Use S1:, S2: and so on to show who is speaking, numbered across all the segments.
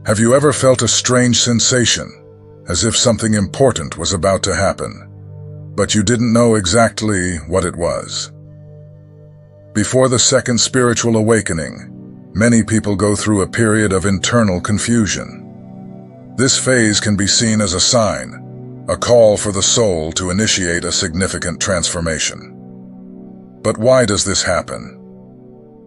S1: Have you ever felt a strange sensation, as if something important was about to happen, but you didn't know exactly what it was? Before the second spiritual awakening, many people go through a period of internal confusion. This phase can be seen as a sign, a call for the soul to initiate a significant transformation. But why does this happen?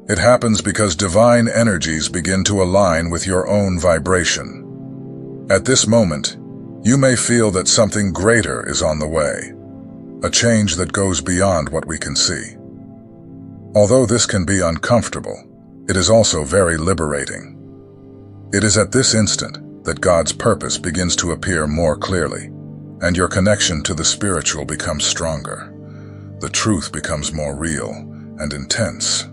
S1: It happens because divine energies begin to align with your own vibration. At this moment, you may feel that something greater is on the way, a change that goes beyond what we can see. Although this can be uncomfortable, it is also very liberating. It is at this instant that God's purpose begins to appear more clearly, and your connection to the spiritual becomes stronger. The truth becomes more real and intense.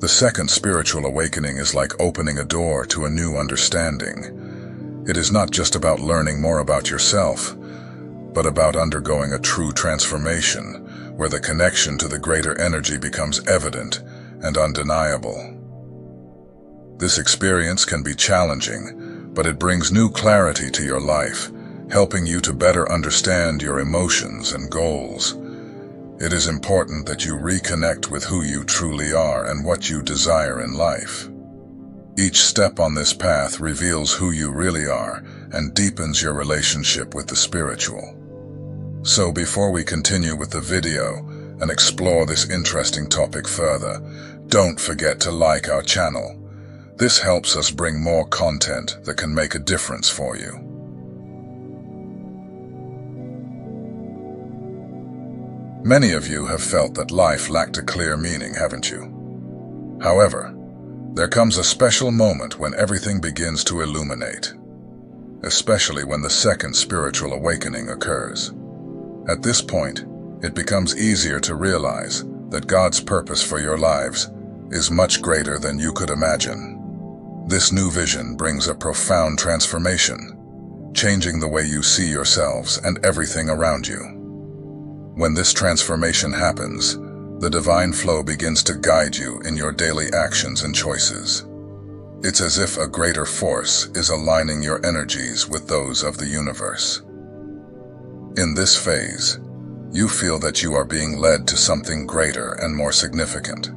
S1: The second spiritual awakening is like opening a door to a new understanding. It is not just about learning more about yourself, but about undergoing a true transformation, where the connection to the greater energy becomes evident and undeniable. This experience can be challenging, but it brings new clarity to your life, helping you to better understand your emotions and goals. It is important that you reconnect with who you truly are and what you desire in life. Each step on this path reveals who you really are and deepens your relationship with the spiritual. So before we continue with the video and explore this interesting topic further, don't forget to like our channel. This helps us bring more content that can make a difference for you. Many of you have felt that life lacked a clear meaning, haven't you? However, there comes a special moment when everything begins to illuminate, especially when the second spiritual awakening occurs. At this point, it becomes easier to realize that God's purpose for your lives is much greater than you could imagine. This new vision brings a profound transformation, changing the way you see yourselves and everything around you. When this transformation happens, the divine flow begins to guide you in your daily actions and choices. It's as if a greater force is aligning your energies with those of the universe. In this phase, you feel that you are being led to something greater and more significant.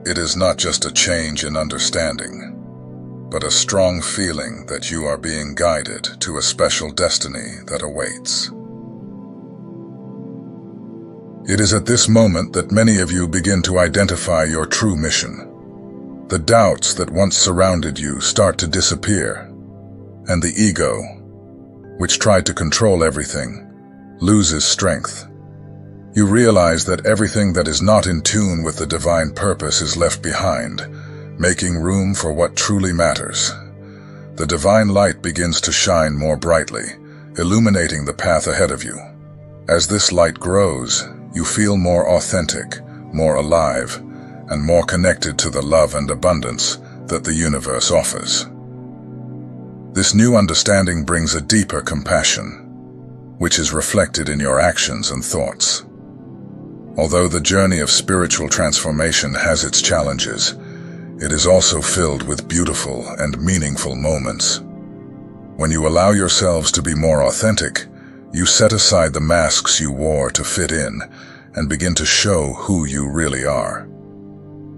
S1: It is not just a change in understanding, but a strong feeling that you are being guided to a special destiny that awaits. It is at this moment that many of you begin to identify your true mission. The doubts that once surrounded you start to disappear, and the ego, which tried to control everything, loses strength. You realize that everything that is not in tune with the divine purpose is left behind, making room for what truly matters. The divine light begins to shine more brightly, illuminating the path ahead of you. As this light grows, you feel more authentic, more alive, and more connected to the love and abundance that the universe offers. This new understanding brings a deeper compassion, which is reflected in your actions and thoughts. Although the journey of spiritual transformation has its challenges, it is also filled with beautiful and meaningful moments. When you allow yourselves to be more authentic, you set aside the masks you wore to fit in and begin to show who you really are.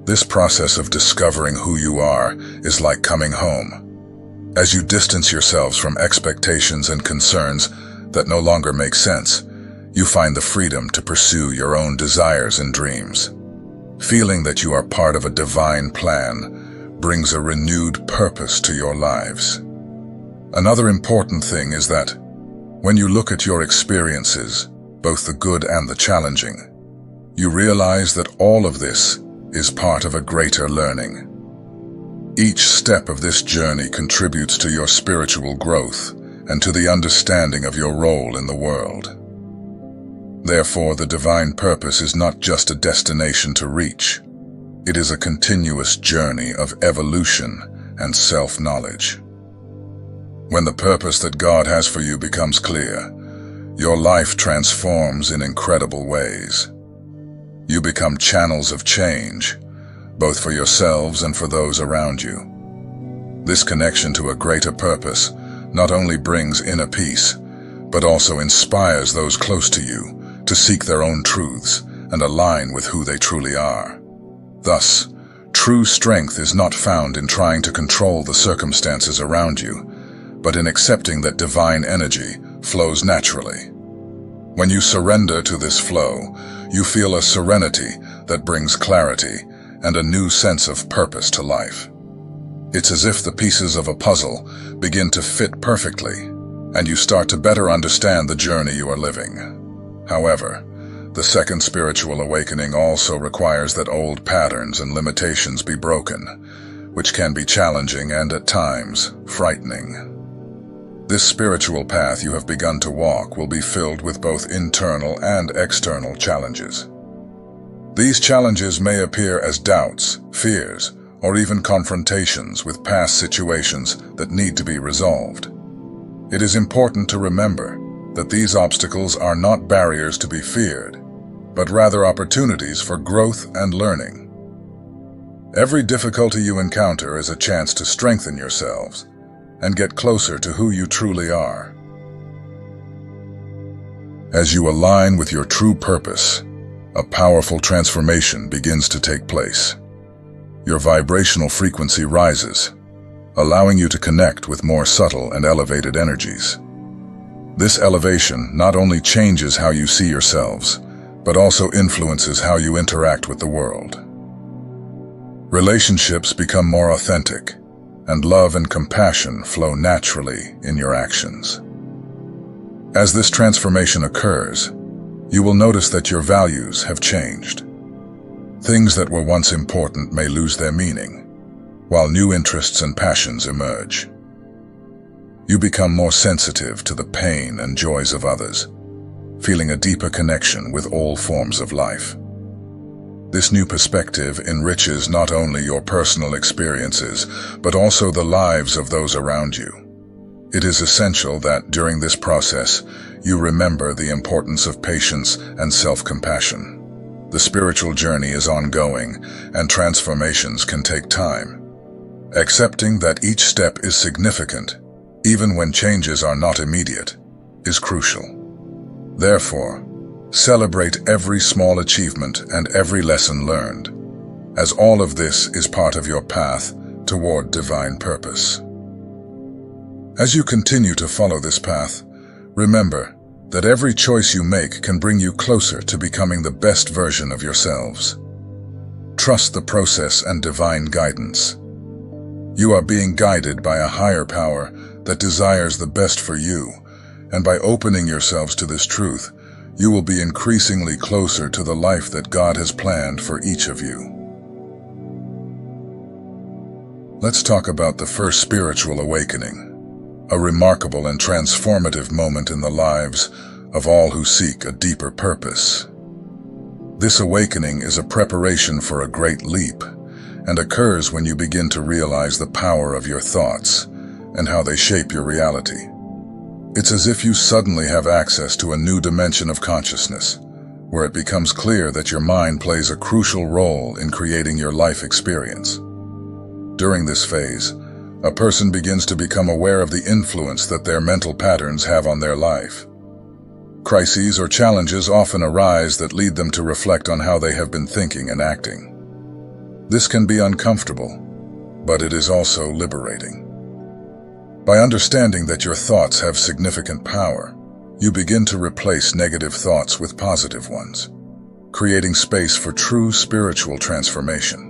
S1: This process of discovering who you are is like coming home. As you distance yourselves from expectations and concerns that no longer make sense, you find the freedom to pursue your own desires and dreams. Feeling that you are part of a divine plan brings a renewed purpose to your lives. Another important thing is that when you look at your experiences, both the good and the challenging, you realize that all of this is part of a greater learning. Each step of this journey contributes to your spiritual growth and to the understanding of your role in the world. Therefore, the divine purpose is not just a destination to reach. It is a continuous journey of evolution and self-knowledge. When the purpose that God has for you becomes clear, your life transforms in incredible ways. You become channels of change, both for yourselves and for those around you. This connection to a greater purpose not only brings inner peace, but also inspires those close to you to seek their own truths and align with who they truly are. Thus, true strength is not found in trying to control the circumstances around you, but in accepting that divine energy flows naturally. When you surrender to this flow, you feel a serenity that brings clarity and a new sense of purpose to life. It's as if the pieces of a puzzle begin to fit perfectly, and you start to better understand the journey you are living. However, the second spiritual awakening also requires that old patterns and limitations be broken, which can be challenging and at times frightening. This spiritual path you have begun to walk will be filled with both internal and external challenges. These challenges may appear as doubts, fears, or even confrontations with past situations that need to be resolved. It is important to remember that these obstacles are not barriers to be feared, but rather opportunities for growth and learning. Every difficulty you encounter is a chance to strengthen yourselves and get closer to who you truly are. As you align with your true purpose, a powerful transformation begins to take place. Your vibrational frequency rises, allowing you to connect with more subtle and elevated energies. This elevation not only changes how you see yourselves, but also influences how you interact with the world. Relationships become more authentic, and love and compassion flow naturally in your actions. As this transformation occurs, you will notice that your values have changed. Things that were once important may lose their meaning, while new interests and passions emerge. You become more sensitive to the pain and joys of others, feeling a deeper connection with all forms of life. This new perspective enriches not only your personal experiences, but also the lives of those around you. It is essential that during this process, you remember the importance of patience and self-compassion. The spiritual journey is ongoing, and transformations can take time. Accepting that each step is significant, even when changes are not immediate, is crucial. Therefore, celebrate every small achievement and every lesson learned, as all of this is part of your path toward divine purpose. As you continue to follow this path, remember that every choice you make can bring you closer to becoming the best version of yourselves. Trust the process and divine guidance. You are being guided by a higher power that desires the best for you, and by opening yourselves to this truth, you will be increasingly closer to the life that God has planned for each of you. Let's talk about the first spiritual awakening, a remarkable and transformative moment in the lives of all who seek a deeper purpose. This awakening is a preparation for a great leap, and occurs when you begin to realize the power of your thoughts and how they shape your reality. It's as if you suddenly have access to a new dimension of consciousness, where it becomes clear that your mind plays a crucial role in creating your life experience. During this phase, a person begins to become aware of the influence that their mental patterns have on their life. Crises or challenges often arise that lead them to reflect on how they have been thinking and acting. This can be uncomfortable, but it is also liberating. By understanding that your thoughts have significant power, you begin to replace negative thoughts with positive ones, creating space for true spiritual transformation.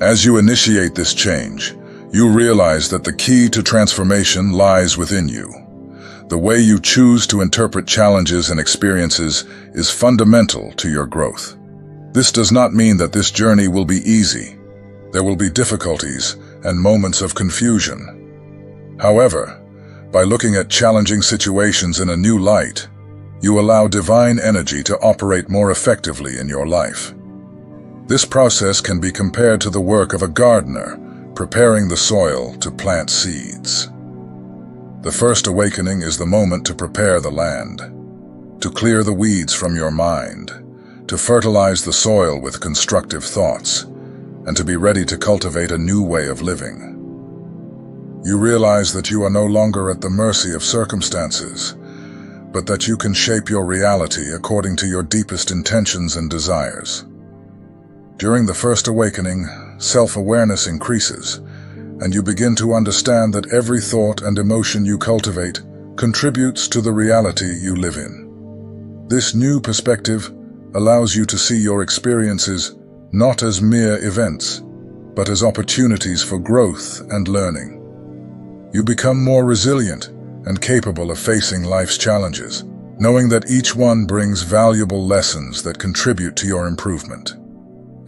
S1: As you initiate this change, you realize that the key to transformation lies within you. The way you choose to interpret challenges and experiences is fundamental to your growth. This does not mean that this journey will be easy. There will be difficulties and moments of confusion. However, by looking at challenging situations in a new light, you allow divine energy to operate more effectively in your life. This process can be compared to the work of a gardener preparing the soil to plant seeds. The first awakening is the moment to prepare the land, to clear the weeds from your mind, to fertilize the soil with constructive thoughts, and to be ready to cultivate a new way of living. You realize that you are no longer at the mercy of circumstances, but that you can shape your reality according to your deepest intentions and desires. During the first awakening, self-awareness increases, and you begin to understand that every thought and emotion you cultivate contributes to the reality you live in. This new perspective allows you to see your experiences not as mere events, but as opportunities for growth and learning. You become more resilient and capable of facing life's challenges, knowing that each one brings valuable lessons that contribute to your improvement.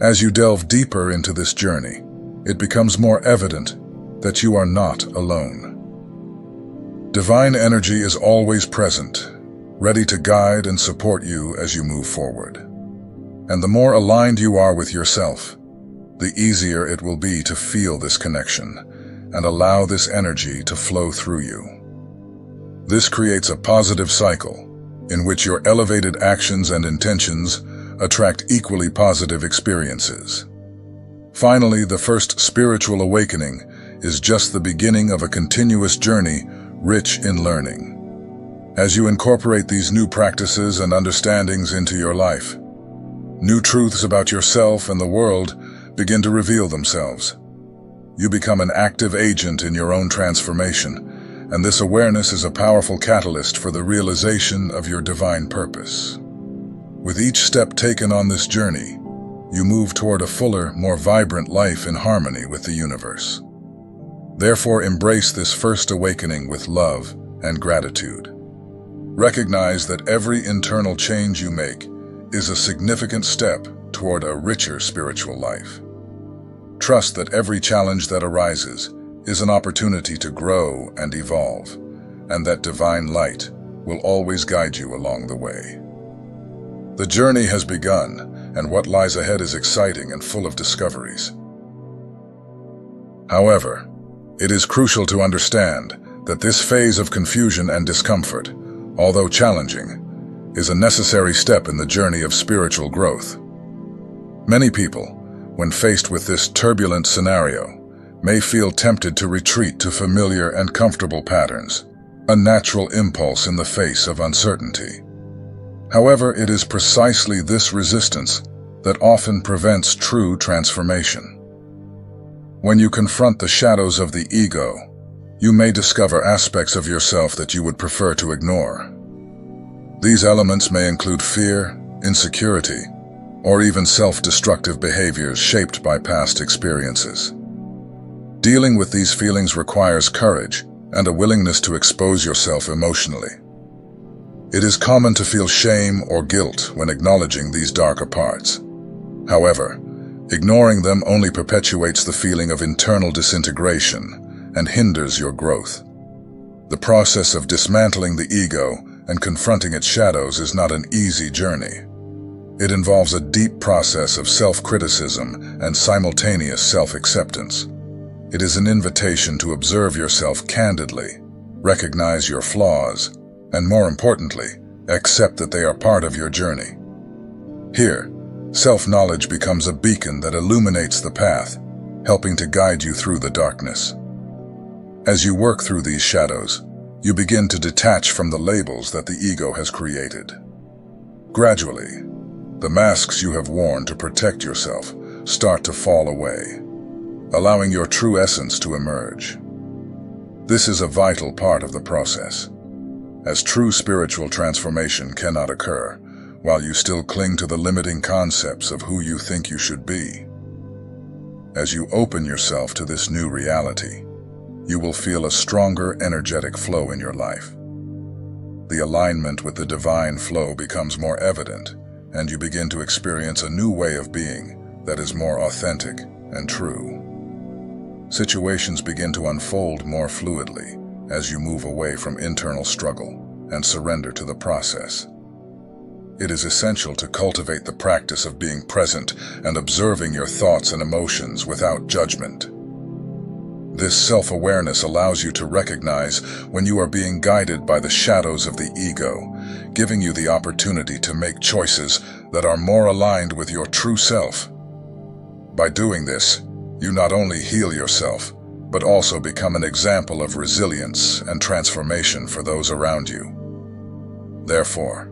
S1: As you delve deeper into this journey, it becomes more evident that you are not alone. Divine energy is always present, ready to guide and support you as you move forward. And the more aligned you are with yourself, the easier it will be to feel this connection and allow this energy to flow through you. This creates a positive cycle in which your elevated actions and intentions attract equally positive experiences. Finally, the first spiritual awakening is just the beginning of a continuous journey rich in learning. As you incorporate these new practices and understandings into your life, new truths about yourself and the world begin to reveal themselves. You become an active agent in your own transformation, and this awareness is a powerful catalyst for the realization of your divine purpose. With each step taken on this journey, you move toward a fuller, more vibrant life in harmony with the universe. Therefore, embrace this first awakening with love and gratitude. Recognize that every internal change you make is a significant step toward a richer spiritual life. Trust that every challenge that arises is an opportunity to grow and evolve, and that divine light will always guide you along the way. The journey has begun, and what lies ahead is exciting and full of discoveries. However, it is crucial to understand that this phase of confusion and discomfort, although challenging, is a necessary step in the journey of spiritual growth. Many people, when faced with this turbulent scenario, may feel tempted to retreat to familiar and comfortable patterns, a natural impulse in the face of uncertainty. However, it is precisely this resistance that often prevents true transformation. When you confront the shadows of the ego, you may discover aspects of yourself that you would prefer to ignore. These elements may include fear, insecurity, or even self-destructive behaviors shaped by past experiences. Dealing with these feelings requires courage and a willingness to expose yourself emotionally. It is common to feel shame or guilt when acknowledging these darker parts. However, ignoring them only perpetuates the feeling of internal disintegration and hinders your growth. The process of dismantling the ego and confronting its shadows is not an easy journey. It involves a deep process of self-criticism and simultaneous self-acceptance. It is an invitation to observe yourself candidly, recognize your flaws, and more importantly, accept that they are part of your journey. Here, self-knowledge becomes a beacon that illuminates the path, helping to guide you through the darkness. As you work through these shadows, you begin to detach from the labels that the ego has created. Gradually, the masks you have worn to protect yourself start to fall away, allowing your true essence to emerge. This is a vital part of the process, as true spiritual transformation cannot occur while you still cling to the limiting concepts of who you think you should be. As you open yourself to this new reality, you will feel a stronger energetic flow in your life. The alignment with the divine flow becomes more evident, and you begin to experience a new way of being that is more authentic and true. Situations begin to unfold more fluidly as you move away from internal struggle and surrender to the process. It is essential to cultivate the practice of being present and observing your thoughts and emotions without judgment. This self-awareness allows you to recognize when you are being guided by the shadows of the ego, giving you the opportunity to make choices that are more aligned with your true self. By doing this, you not only heal yourself, but also become an example of resilience and transformation for those around you. Therefore,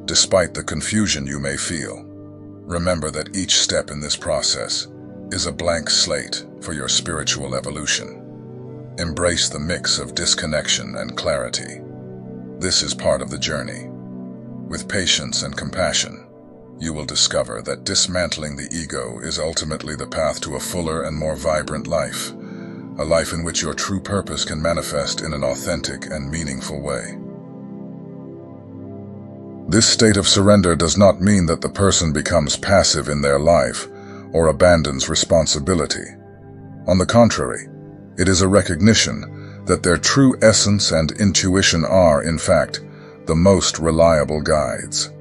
S1: despite the confusion you may feel, remember that each step in this process is a blank slate for your spiritual evolution. Embrace the mix of disconnection and clarity. This is part of the journey. With patience and compassion, you will discover that dismantling the ego is ultimately the path to a fuller and more vibrant life, a life in which your true purpose can manifest in an authentic and meaningful way. This state of surrender does not mean that the person becomes passive in their life or abandons responsibility. On the contrary, it is a recognition that their true essence and intuition are, in fact, the most reliable guides.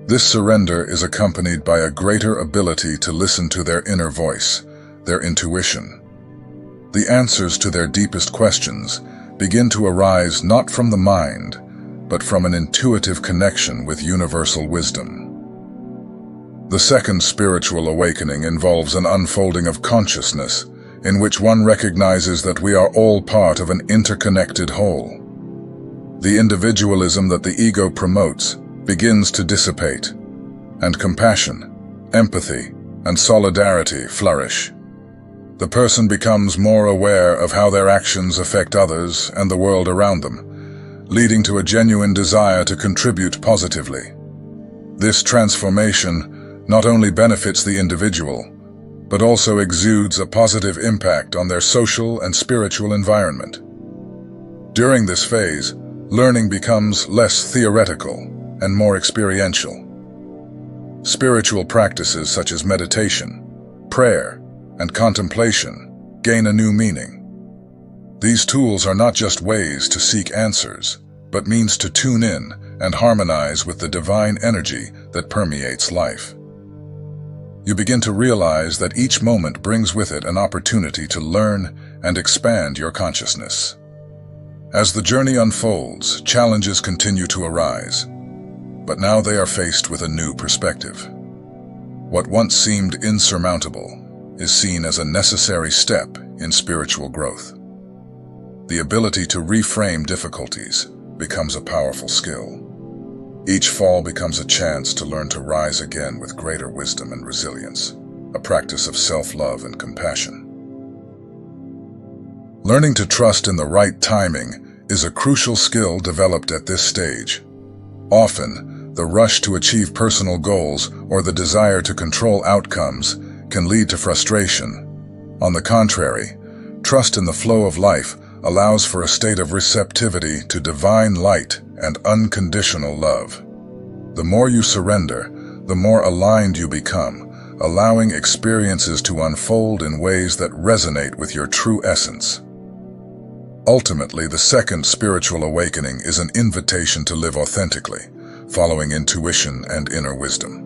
S1: This surrender is accompanied by a greater ability to listen to their inner voice, their intuition. The answers to their deepest questions begin to arise not from the mind, but from an intuitive connection with universal wisdom. The second spiritual awakening involves an unfolding of consciousness in which one recognizes that we are all part of an interconnected whole. The individualism that the ego promotes begins to dissipate, and compassion, empathy, and solidarity flourish. The person becomes more aware of how their actions affect others and the world around them, leading to a genuine desire to contribute positively. This transformation not only benefits the individual, but also exudes a positive impact on their social and spiritual environment. During this phase, learning becomes less theoretical and more experiential. Spiritual practices such as meditation, prayer, and contemplation gain a new meaning. These tools are not just ways to seek answers, but means to tune in and harmonize with the divine energy that permeates life. You begin to realize that each moment brings with it an opportunity to learn and expand your consciousness. As the journey unfolds, challenges continue to arise, but now they are faced with a new perspective. What once seemed insurmountable is seen as a necessary step in spiritual growth. The ability to reframe difficulties becomes a powerful skill. Each fall becomes a chance to learn to rise again with greater wisdom and resilience, a practice of self-love and compassion. Learning to trust in the right timing is a crucial skill developed at this stage. Often, the rush to achieve personal goals or the desire to control outcomes can lead to frustration. On the contrary, trust in the flow of life allows for a state of receptivity to divine light and unconditional love. The more you surrender, the more aligned you become, allowing experiences to unfold in ways that resonate with your true essence. Ultimately, the second spiritual awakening is an invitation to live authentically, following intuition and inner wisdom.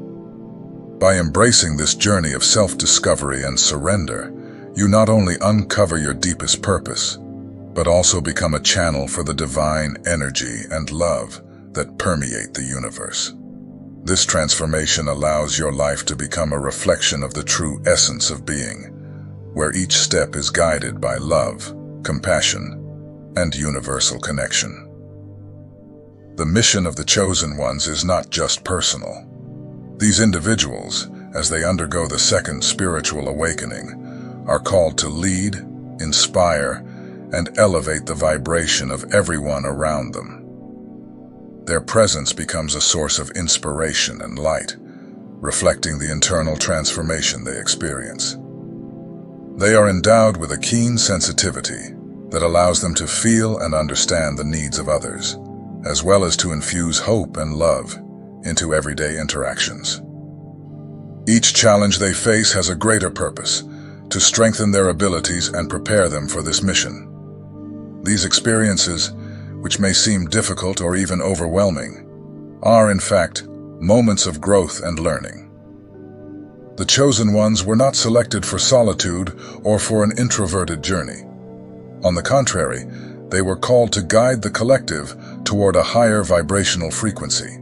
S1: By embracing this journey of self-discovery and surrender, you not only uncover your deepest purpose, but also become a channel for the divine energy and love that permeate the universe. This transformation allows your life to become a reflection of the true essence of being, where each step is guided by love, compassion, and universal connection. The mission of the chosen ones is not just personal. These individuals, as they undergo the second spiritual awakening, are called to lead, inspire, and elevate the vibration of everyone around them. Their presence becomes a source of inspiration and light, reflecting the internal transformation they experience. They are endowed with a keen sensitivity that allows them to feel and understand the needs of others, as well as to infuse hope and love into everyday interactions. Each challenge they face has a greater purpose, to strengthen their abilities and prepare them for this mission. These experiences, which may seem difficult or even overwhelming, are in fact moments of growth and learning. The chosen ones were not selected for solitude or for an introverted journey. On the contrary, they were called to guide the collective toward a higher vibrational frequency.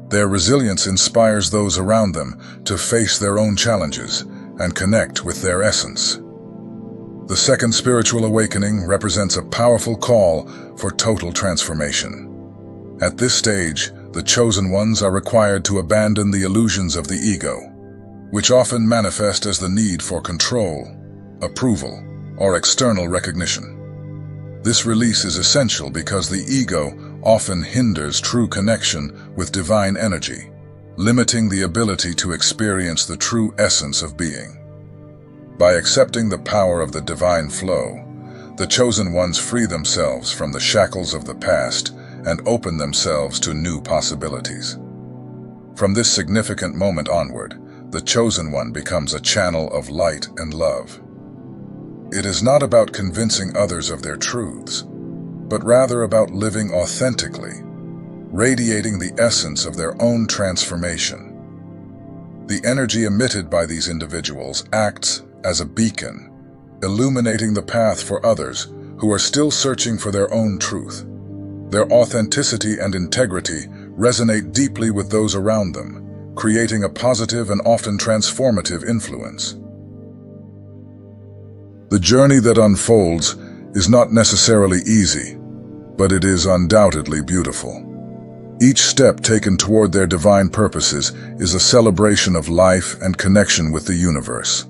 S1: Their resilience inspires those around them to face their own challenges and connect with their essence. The second spiritual awakening represents a powerful call for total transformation. At this stage, the chosen ones are required to abandon the illusions of the ego, which often manifest as the need for control, approval, or external recognition. This release is essential because the ego often hinders true connection with divine energy, limiting the ability to experience the true essence of being. By accepting the power of the divine flow, the chosen ones free themselves from the shackles of the past and open themselves to new possibilities. From this significant moment onward, the chosen one becomes a channel of light and love. It is not about convincing others of their truths, but rather about living authentically, radiating the essence of their own transformation. The energy emitted by these individuals acts as a beacon, illuminating the path for others who are still searching for their own truth. Their authenticity and integrity resonate deeply with those around them, creating a positive and often transformative influence. The journey that unfolds is not necessarily easy, but it is undoubtedly beautiful. Each step taken toward their divine purposes is a celebration of life and connection with the universe.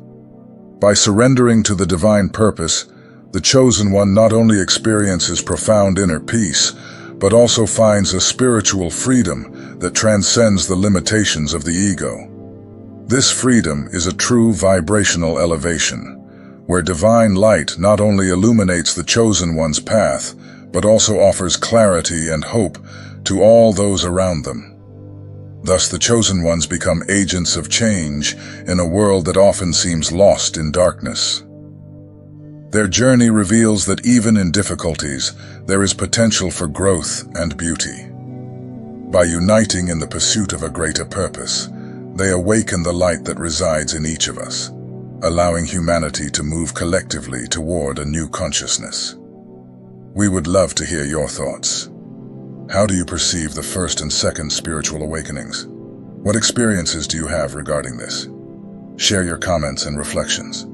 S1: By surrendering to the divine purpose, the chosen one not only experiences profound inner peace, but also finds a spiritual freedom that transcends the limitations of the ego. This freedom is a true vibrational elevation, where divine light not only illuminates the chosen one's path, but also offers clarity and hope to all those around them. Thus, the chosen ones become agents of change in a world that often seems lost in darkness. Their journey reveals that even in difficulties, there is potential for growth and beauty. By uniting in the pursuit of a greater purpose, they awaken the light that resides in each of us, allowing humanity to move collectively toward a new consciousness. We would love to hear your thoughts. How do you perceive the first and second spiritual awakenings? What experiences do you have regarding this? Share your comments and reflections.